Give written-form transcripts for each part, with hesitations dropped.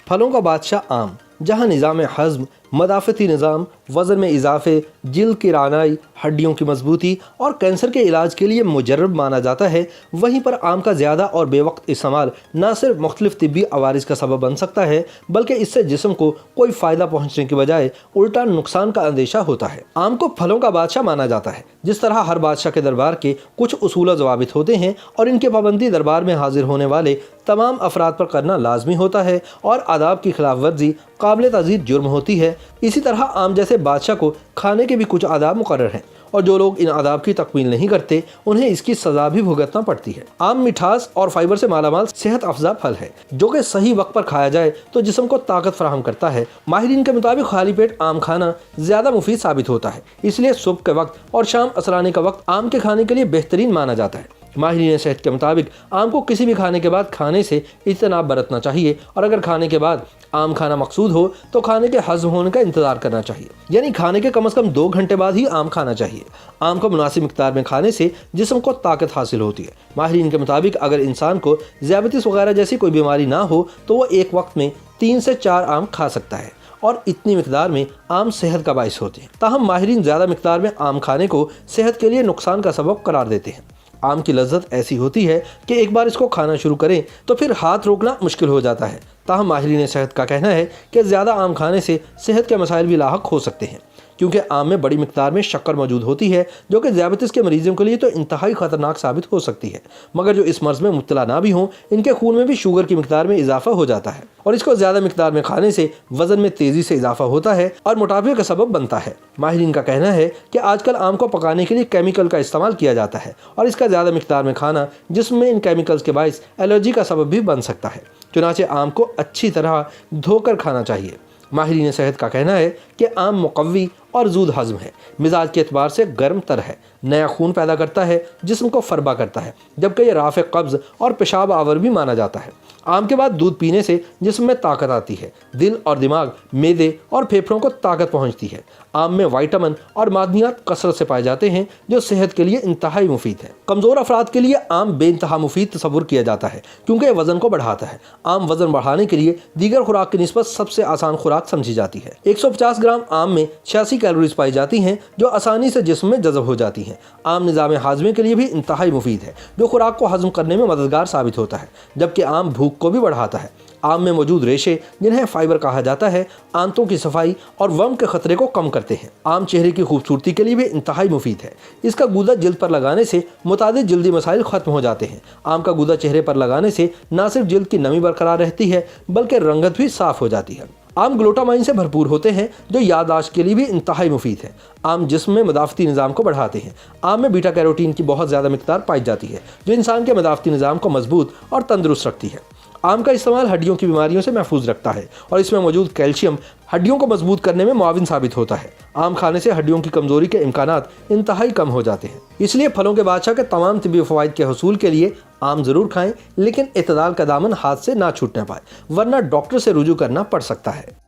پھلوں کا بادشاہ آم، جہاں نظام ہضم، مدافعتی نظام، وزن میں اضافے، جلد کی رعنائی، ہڈیوں کی مضبوطی اور کینسر کے علاج کے لیے مجرب مانا جاتا ہے، وہیں پر آم کا زیادہ اور بے وقت استعمال نہ صرف مختلف طبی عوارض کا سبب بن سکتا ہے بلکہ اس سے جسم کو کوئی فائدہ پہنچنے کی بجائے الٹا نقصان کا اندیشہ ہوتا ہے۔ آم کو پھلوں کا بادشاہ مانا جاتا ہے۔ جس طرح ہر بادشاہ کے دربار کے کچھ اصول و ضوابط ہوتے ہیں اور ان کی پابندی دربار میں حاضر ہونے والے تمام افراد پر کرنا لازمی ہوتا ہے اور آداب کی خلاف ورزی قابل تزیید جرم ہوتی ہے، اسی طرح آم جیسے بادشاہ کو کھانے کے بھی کچھ آداب مقرر ہیں اور جو لوگ ان آداب کی تکمیل نہیں کرتے انہیں اس کی سزا بھی بھگتنا پڑتی ہے۔ آم مٹھاس اور فائبر سے مالا مال صحت افزا پھل ہے جو کہ صحیح وقت پر کھایا جائے تو جسم کو طاقت فراہم کرتا ہے۔ ماہرین کے مطابق خالی پیٹ آم کھانا زیادہ مفید ثابت ہوتا ہے، اس لیے صبح کے وقت اور شام عصرانے کا وقت آم کے کھانے کے لیے بہترین مانا جاتا ہے۔ ماہرین صحت کے مطابق آم کو کسی بھی کھانے کے بعد کھانے سے اجتناب برتنا چاہیے اور اگر کھانے کے بعد آم کھانا مقصود ہو تو کھانے کے ہضم ہونے کا انتظار کرنا چاہیے، یعنی کھانے کے کم از کم 2 گھنٹے بعد ہی آم کھانا چاہیے۔ آم کو مناسب مقدار میں کھانے سے جسم کو طاقت حاصل ہوتی ہے۔ ماہرین کے مطابق اگر انسان کو ذیابیطس وغیرہ جیسی کوئی بیماری نہ ہو تو وہ ایک وقت میں 3 سے 4 آم کھا سکتا ہے اور اتنی مقدار میں آم صحت کا باعث ہوتے ہیں۔ تاہم ماہرین زیادہ مقدار میں آم کھانے کو صحت کے لیے نقصان کا سبب قرار دیتے ہیں۔ آم کی لذت ایسی ہوتی ہے کہ ایک بار اس کو کھانا شروع کریں تو پھر ہاتھ روکنا مشکل ہو جاتا ہے۔ تاہم ماہرین صحت کا کہنا ہے کہ زیادہ آم کھانے سے صحت کے مسائل بھی لاحق ہو سکتے ہیں، کیونکہ آم میں بڑی مقدار میں شکر موجود ہوتی ہے جو کہ ذیابیطس کے مریضوں کے لیے تو انتہائی خطرناک ثابت ہو سکتی ہے، مگر جو اس مرض میں مبتلا نہ بھی ہوں ان کے خون میں بھی شوگر کی مقدار میں اضافہ ہو جاتا ہے اور اس کو زیادہ مقدار میں کھانے سے وزن میں تیزی سے اضافہ ہوتا ہے اور موٹاپے کا سبب بنتا ہے۔ ماہرین کا کہنا ہے کہ آج کل آم کو پکانے کے لیے کیمیکل کا استعمال کیا جاتا ہے اور اس کا زیادہ مقدار میں کھانا جسم میں ان کیمیکلز کے باعث الرجی کا سبب بھی بن سکتا ہے، چنانچہ آم کو اچھی طرح دھو کر کھانا چاہیے۔ ماہرین صحت کا کہنا ہے کہ آم مقوی اور زود ہضم ہے، مزاج کے اعتبار سے گرم تر ہے، نیا خون پیدا کرتا ہے، جسم کو فربا کرتا ہے، جبکہ یہ رافع قبض اور پیشاب آور بھی مانا جاتا ہے۔ آم کے بعد دودھ پینے سے جسم میں طاقت آتی ہے، دل اور دماغ، معدے اور پھیپھڑوں کو طاقت پہنچتی ہے۔ آم میں وائٹامن اور معدنیات کثرت سے پائے جاتے ہیں جو صحت کے لیے انتہائی مفید ہے۔ کمزور افراد کے لیے آم بے انتہا مفید تصور کیا جاتا ہے کیونکہ یہ وزن کو بڑھاتا ہے۔ آم وزن بڑھانے کے لیے دیگر خوراک کی نسبت سب سے آسان خوراک سمجھی جاتی ہے۔ 150 گرام آم میں 86 کیلوریز پائی جاتی ہیں جو آسانی سے جسم میں جذب ہو جاتی ہیں۔ آم نظام ہاضمے کے لیے بھی انتہائی مفید ہے جو خوراک کو ہضم کرنے میں مددگار ثابت ہوتا ہے، جبکہ آم بھوک کو بھی بڑھاتا ہے۔ آم میں موجود ریشے جنہیں فائبر کہا جاتا ہے آنتوں کی صفائی اور ورم کے خطرے کو کم کرتے ہیں۔ آم چہرے کی خوبصورتی کے لیے بھی انتہائی مفید ہے۔ اس کا گودا جلد پر لگانے سے متعدد جلدی مسائل ختم ہو جاتے ہیں۔ آم کا گودا چہرے پر لگانے سے نہ صرف جلد کی نمی برقرار رہتی ہے بلکہ رنگت بھی صاف ہو جاتی ہے۔ آم گلوٹامائن سے بھرپور ہوتے ہیں جو یادداشت کے لیے بھی انتہائی مفید ہے۔ آم جسم میں مدافعتی نظام کو بڑھاتے ہیں۔ آم میں بیٹا کیروٹین کی بہت زیادہ مقدار پائی جاتی ہے جو انسان کے مدافعتی نظام کو مضبوط اور تندرست رکھتی ہے۔ آم کا استعمال ہڈیوں کی بیماریوں سے محفوظ رکھتا ہے اور اس میں موجود کیلشیم ہڈیوں کو مضبوط کرنے میں معاون ثابت ہوتا ہے۔ آم کھانے سے ہڈیوں کی کمزوری کے امکانات انتہائی کم ہو جاتے ہیں، اس لیے پھلوں کے بادشاہ کے تمام طبی فوائد کے حصول کے لیے آم ضرور کھائیں، لیکن اعتدال کا دامن ہاتھ سے نہ چھوٹنے پائے ورنہ ڈاکٹر سے رجوع کرنا پڑ سکتا ہے۔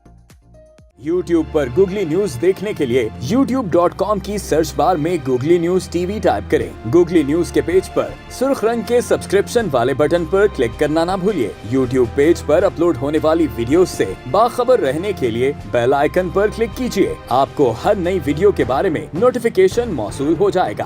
YouTube پر گوگلی نیوز دیکھنے کے لیے youtube.com کی سرچ بار میں googly news T V type کریں۔ گوگلی نیوز کے پیج پر سرخ رنگ کے سبسکرپشن والے بٹن پر کلک کرنا نہ بھولیے۔ YouTube پیج پر اپلوڈ ہونے والی ویڈیوز سے باخبر رہنے کے لیے بیل آئیکن پر کلک کیجیے۔ آپ کو ہر نئی ویڈیو کے بارے میں نوٹیفیکیشن موصول ہو جائے گا۔